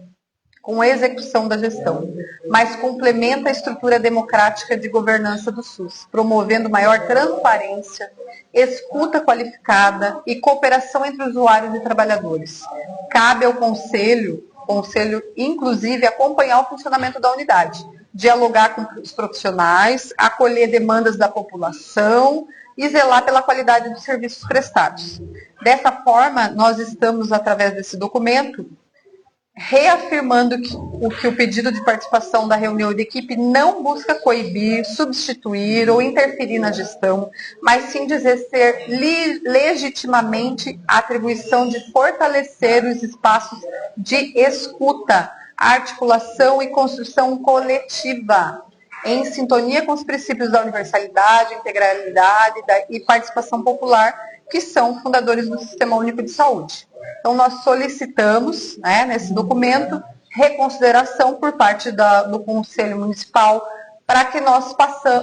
com a execução da gestão, mas complementa a estrutura democrática de governança do SUS, promovendo maior transparência, escuta qualificada e cooperação entre usuários e trabalhadores. Cabe ao Conselho, inclusive, acompanhar o funcionamento da unidade, dialogar com os profissionais, acolher demandas da população e zelar pela qualidade dos serviços prestados. Dessa forma, nós estamos, através desse documento, reafirmando que o pedido de participação da reunião de equipe não busca coibir, substituir ou interferir na gestão, mas sim exercer legitimamente a atribuição de fortalecer os espaços de escuta, articulação e construção coletiva, em sintonia com os princípios da universalidade, integralidade e participação popular, que são fundadores do Sistema Único de Saúde. Então, nós solicitamos, né, nesse documento, reconsideração por parte do Conselho Municipal para que nós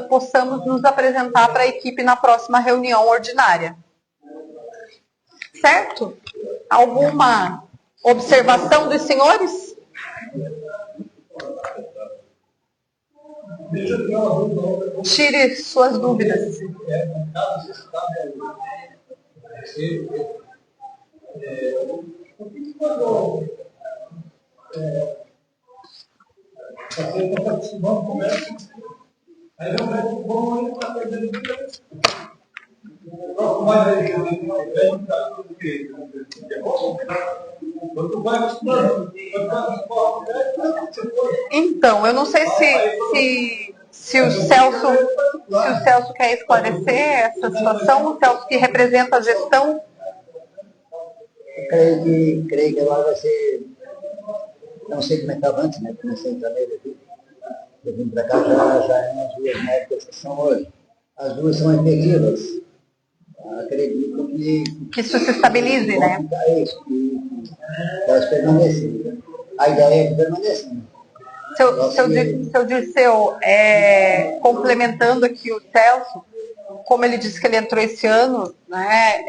possamos nos apresentar para a equipe na próxima reunião ordinária. Certo? Alguma observação dos senhores? Tire suas dúvidas. Quando você está participando do comércio, aí eu vou está perdendo dinheiro. Mais aí, Então, eu não sei se o Celso quer esclarecer essa situação, o Celso que representa a gestão. Eu creio que agora vai ser, não sei como é que estava antes, né? Comecei em janeiro aqui. Eu vim para cá já é umas duas médicas que são hoje. As duas são efetivas. Acredito que isso se estabilize, né? É isso, que elas permanecem. A ideia é que permaneçam. Seu Dirceu, complementando aqui o Celso, como ele disse que ele entrou esse ano, né,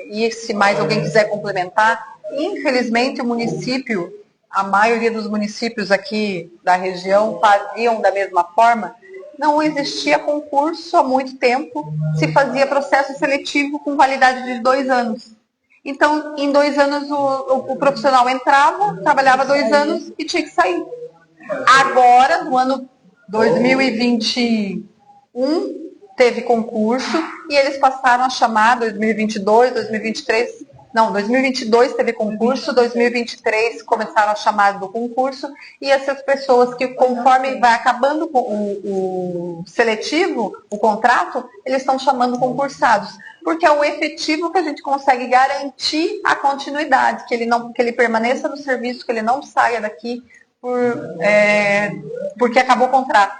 e se mais alguém quiser complementar, infelizmente o município, a maioria dos municípios aqui da região faziam da mesma forma, não existia concurso há muito tempo, se fazia processo seletivo com validade de 2 anos. Então, em 2 anos o profissional entrava, trabalhava 2 anos e tinha que sair. Agora, no ano 2021, teve concurso e eles passaram a chamar 2022, 2023, não, 2022 teve concurso, 2023 começaram a chamar do concurso e essas pessoas que conforme vai acabando o seletivo, o contrato, eles estão chamando concursados, porque é o efetivo que a gente consegue garantir a continuidade, que ele permaneça no serviço, que ele não saia daqui porque acabou o contrato.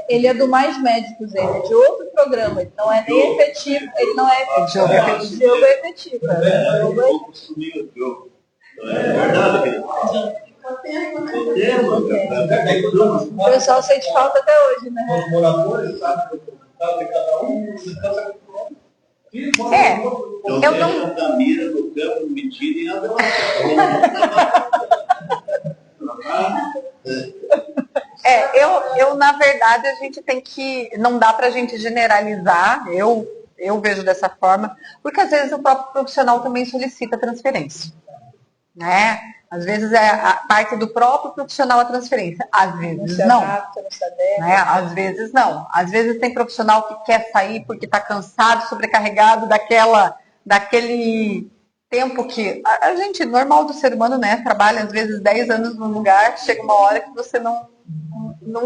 Ele é do Mais Médicos, ele é de outro programa, ele não é nem efetivo, ele não é efetivo. Diogo é efetivo. O pessoal sente falta até hoje, né? Os moradores sabem que cada um eu não. A mira do campo me tirem a eu, na verdade, a gente tem que. Não dá pra gente generalizar, eu vejo dessa forma, porque às vezes o próprio profissional também solicita transferência. Né? Às vezes é a parte do próprio profissional a transferência, às vezes não. Né? Às vezes não. Às vezes tem profissional que quer sair porque está cansado, sobrecarregado daquele tempo que a gente, normal do ser humano, né? Trabalha às vezes 10 anos num lugar, chega uma hora que você não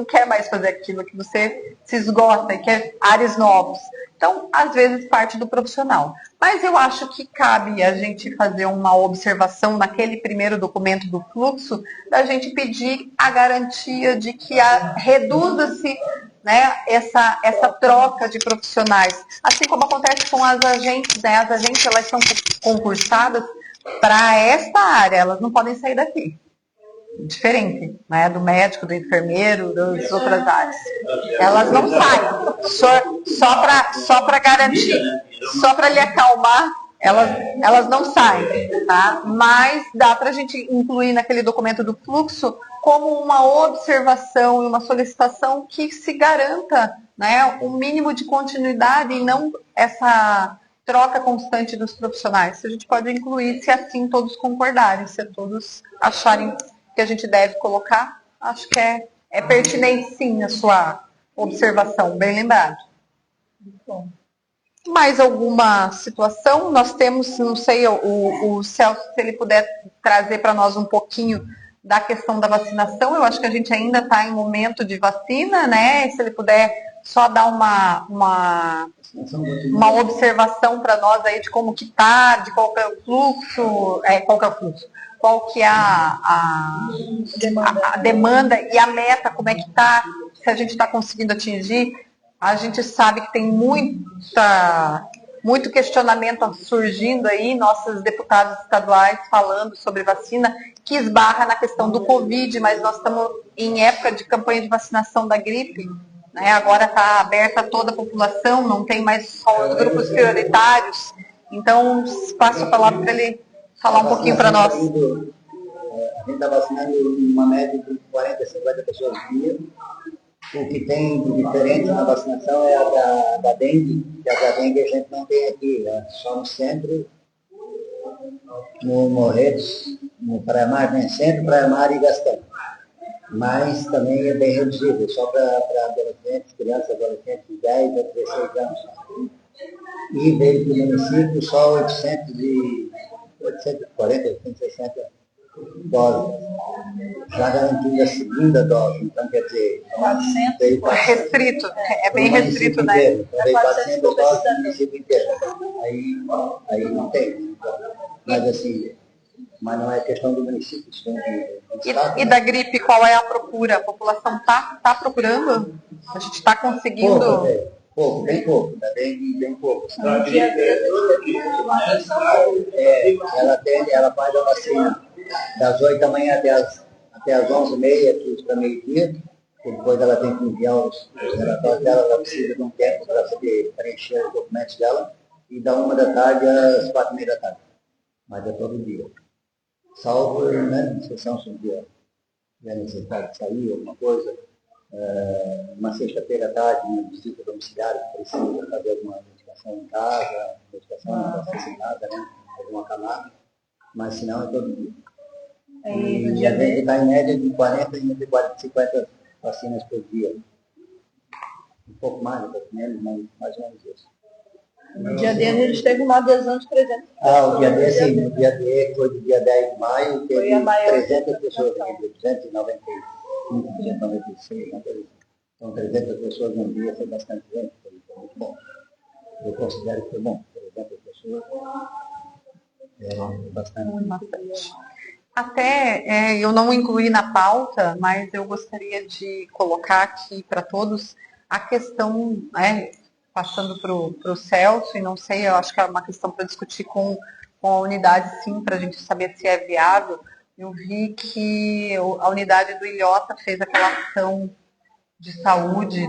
quer mais fazer aquilo, que você se esgota e quer áreas novos. Então, às vezes, parte do profissional. Mas eu acho que cabe a gente fazer uma observação naquele primeiro documento do fluxo, da gente pedir a garantia de que reduza-se, né, essa troca de profissionais. Assim como acontece com as agentes, né? As agentes, elas são concursadas para esta área, elas não podem sair daqui. Diferente, né, do médico, do enfermeiro, das outras áreas. Elas não saem, só para garantir, só para lhe acalmar, elas não saem, tá? Mas dá para a gente incluir naquele documento do fluxo como uma observação e uma solicitação que se garanta, né, um mínimo de continuidade e não essa troca constante dos profissionais. A gente pode incluir se assim todos concordarem, se todos acharem que a gente deve colocar, acho que é pertinente sim a sua observação, bem lembrado. Bom. Mais alguma situação? Nós temos, não sei, o Celso, se ele puder trazer para nós um pouquinho da questão da vacinação, eu acho que a gente ainda está em momento de vacina, né? Se ele puder só dar uma observação para nós aí de como que está, de qual que é o fluxo, qual que é a demanda e a meta, como é que está, se a gente está conseguindo atingir. A gente sabe que tem muito questionamento surgindo aí, nossos deputados estaduais falando sobre vacina, que esbarra na questão do Covid, mas nós estamos em época de campanha de vacinação da gripe, né? Agora está aberta a toda a população, não tem mais só os grupos prioritários, então passo a palavra para ele falar um pouquinho para nós. A gente está vacinando uma média de 40, 50 pessoas por dia. O que tem de diferente na vacinação é a da dengue, que a da dengue a gente não tem aqui, né? Só no centro, no Morretes, no Praia Mar, nem centro, Praia Mar e Gastão. mas também é bem reduzido, só para adolescentes, crianças, adolescentes de 10 a 16 anos. E veio para o município só 840, 860 doses, já garantindo a segunda dose. Então, quer dizer, veio É restrito, é bem restrito, né? inteiro. Então, veio 400 doses no município inteiro. Aí não tem. Mas assim, mas não é questão do município, questão do estado. E da gripe, qual é a procura? A população está procurando? A gente está conseguindo... Pouco, bem pouco, ainda bem pouco. Ela faz a vacina das 8 da manhã até as 11h30, para meio-dia, depois ela tem que enviar os relatórios dela, ela precisa de um tempo para poder preencher os documentos dela, e da 1 da tarde às 4h30 da tarde. Mas é todo dia. Salvo, né, exceção se um dia é necessário sair, alguma coisa, uma sexta-feira à tarde, uma visita domiciliária que precisa fazer alguma medicação em casa, medicação em casa, né, alguma camada, mas se não é todo dia. E a gente está em média de 40 e entre 40 e 50 vacinas por dia. Um pouco mais, um pouco menos, mas mais ou menos isso. No dia D a gente teve uma adesão de 300 pessoas. O dia D, sim, no dia D, foi do dia 10 de maio, teve 300 pessoas, 295, 296, uma coisa assim. Então, 300 pessoas num dia foi bastante gente, foi muito bom. Eu considero que foi bom, 300 pessoas é bastante. Até eu não incluí na pauta, mas eu gostaria de colocar aqui para todos a questão, né, passando para o Celso, e não sei, eu acho que é uma questão para discutir com a unidade, sim, para a gente saber se é viável. Eu vi que a unidade do Ilhota fez aquela ação de saúde,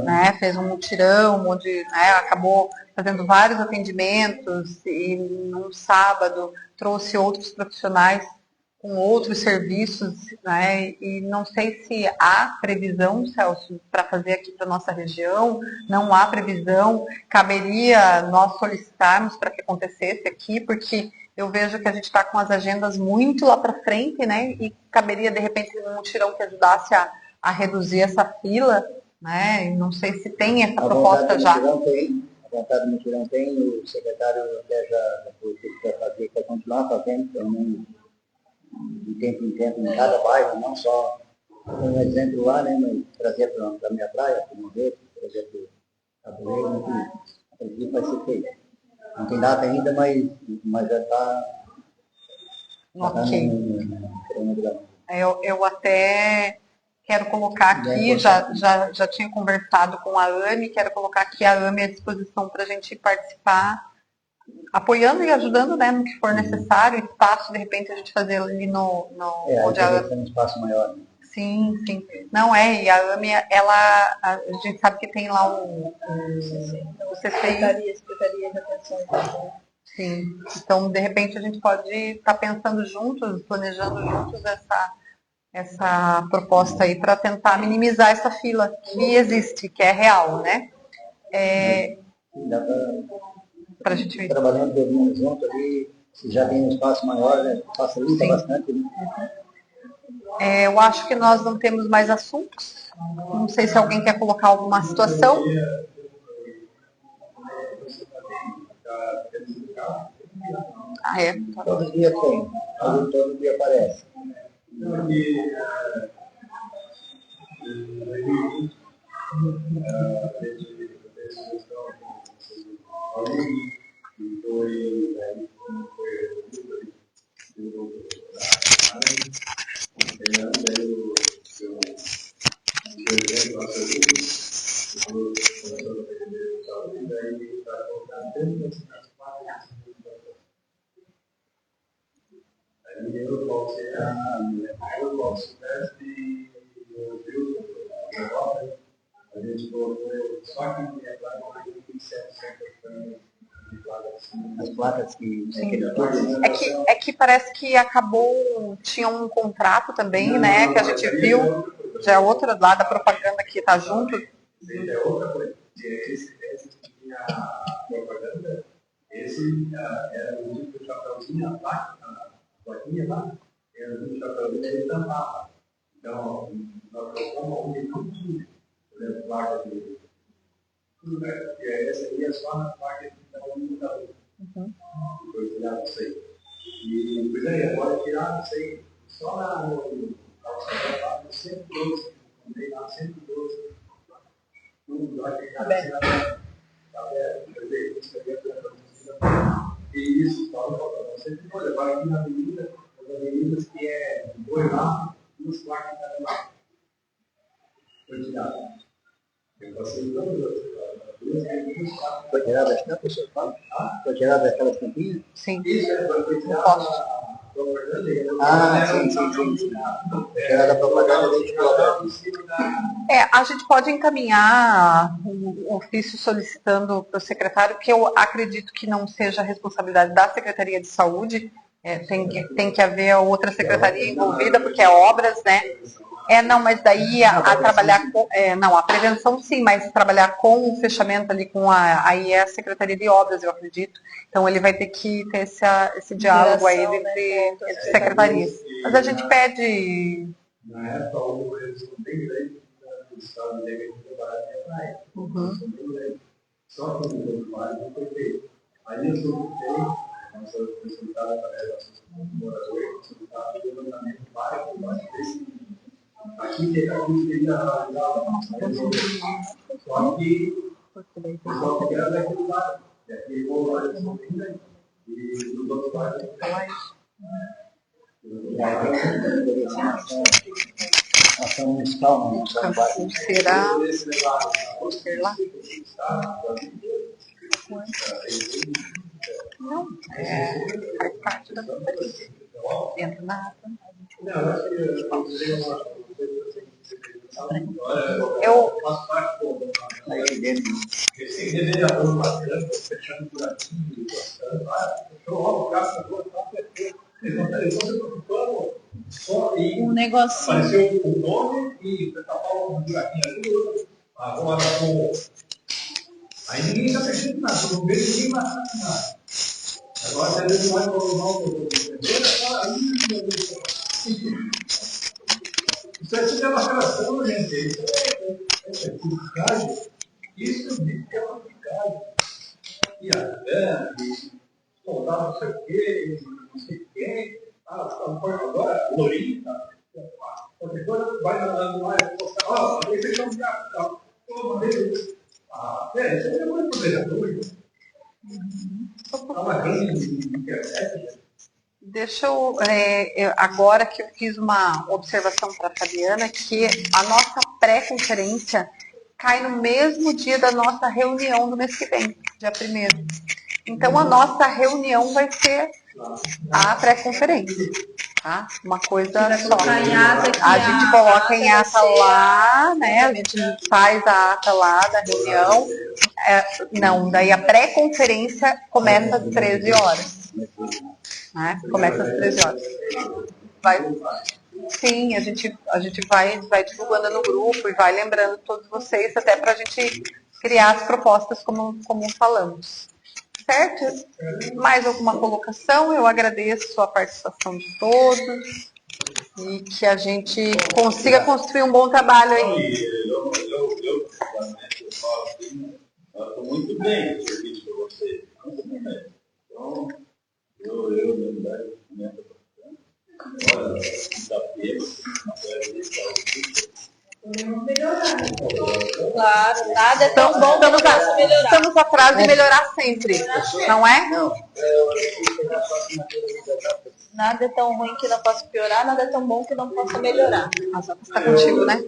né, fez um mutirão, onde, né, acabou fazendo vários atendimentos, e num sábado trouxe outros profissionais com outros serviços, né, e não sei se há previsão, Celso, para fazer aqui para a nossa região, não há previsão, caberia nós solicitarmos para que acontecesse aqui, porque eu vejo que a gente está com as agendas muito lá para frente, né, e caberia, de repente, um mutirão que ajudasse a reduzir essa fila, né, e não sei se tem essa proposta já. A vontade do mutirão tem, o secretário até já vai fazer, vai continuar fazendo, também, de tempo em tempo, em cada bairro, não só um exemplo lá, né, mas trazer para a minha praia, para o Morreto, trazer para o Tabuleiro, enfim, a princípio vai ser feito. Não tem data ainda, mas já está no cronograma. Eu até quero colocar aqui, já tinha conversado com a AME, quero colocar aqui a AME à disposição para a gente participar, apoiando e ajudando, né, no que for necessário, espaço, de repente, a gente fazer ali onde a AME... um espaço maior. Né? Sim, sim. Não é, e a AME, a gente sabe que tem lá o CCI. Secretaria de Atenção. Sim, então, de repente, a gente pode estar pensando juntos, planejando juntos essa proposta aí para tentar minimizar essa fila que existe, que é real, né? Dá para a gente ir trabalhando todo mundo junto ali, se já tem um espaço maior, né? Facilita bastante, né? Eu acho que nós não temos mais assuntos. Não sei se alguém quer colocar alguma situação. Todo dia tem, todo dia aparece. A gente colocou só aqui em tem 700 as placas que... É que parece que acabou, tinha um contrato também, né, que a gente viu, já é outra lá da propaganda que está junto. Sim, é outra coisa. Esse que tinha a propaganda, esse era o único chapéuzinho, a plaquinha lá, era o único chapéuzinho, ele tampava. Então, nós colocamos um por exemplo, placa de tudo, né? Porque essa aí é só na placa que está no computador. Depois tirar não sei. E depois aí, agora tirar não sei, só no 112, comprei lá 112. Tudo lá que está aberto. E isso, você tem que levar aqui na avenida, as avenidas que é dois lá, duas placas cada lado. Foi tirado. Eu passei duas avenidas, quatro. Foi tirada das tampas, senhor Paulo? Foi tirada daquelas tampinhas? Sim. Isso, foi tirado a propaganda. Sim. Tirada da propaganda dentro do hotel. A gente pode encaminhar um ofício solicitando para o secretário, que eu acredito que não seja a responsabilidade da Secretaria de Saúde, tem que haver outra secretaria envolvida, porque é obras, né? Não, mas daí a trabalhar com... não, a prevenção sim, mas trabalhar com o fechamento ali, aí é a Secretaria de Obras, eu acredito. Então ele vai ter que ter esse diálogo aí entre secretarias. Mas a gente pede... Na época, eles não têm direito de estado de lei de trabalhar na praia. Só que o trabalho não foi feito. Aí eu solicitei, nós solicitamos através da Associação de Moradores, solicitamos o levantamento de vários desse. Aqui teria realizado, só que o pessoal que era daquele lado, e aqui o horário não tem daí. E os outros lados não tem mais. Ação municipal, não. Será? Sei lá. Não, faz parte da companhia. Entra na ata. Eu faço parte do esse vereador bacana, fechando por aqui, eu roubo o braço da rua, Um negocinho. apareceu o nome e tapar um buraquinho ali, agora com. Aí ninguém está mexendo nada, não vê ninguém mais nada. Agora se a gente vai colocar o isso é tudo demonstração, gente. Isso é publicagem. Isso é publicagem. E a grande, soldado não sei o quê, não sei quem. Agora, Lorita. Qualquer coisa vai andando lá e postar. Aí vocês estão de carro. Todo mundo. Isso é muito vereador. É uma grande internet. Deixa eu, agora que eu fiz uma observação para a Fabiana, que a nossa pré-conferência cai no mesmo dia da nossa reunião do mês que vem, dia 1º. Então, a nossa reunião vai ser a pré-conferência, tá? Uma coisa só. A gente coloca em ata lá, né? A gente faz a ata lá da reunião. Não, daí a pré-conferência começa às 13 horas. Né? Começa às 13 horas. Sim, a gente vai divulgando no grupo e vai lembrando todos vocês, até para a gente criar as propostas como falamos. Certo? Mais alguma colocação? Eu agradeço a participação de todos e que a gente consiga construir um bom trabalho aí. Eu particularmente, falo assim, eu estou muito bem no serviço para você. Muito bem. Então, eu na verdade, comento bastante. Olha, desafio, Claro, nada é tão bom que não possa melhorar. Estamos atrás de melhorar sempre, não é? Não. Nada é tão ruim que não possa piorar, nada é tão bom que não possa melhorar. Mas está contigo, né?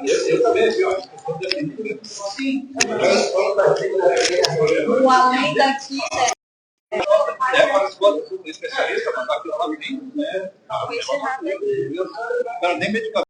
Eu também, sim. O além daqui, né? Para as coisas do especialista, mandar aquilo lá, né? Vou encerrar daí. Cara, nem medicamento.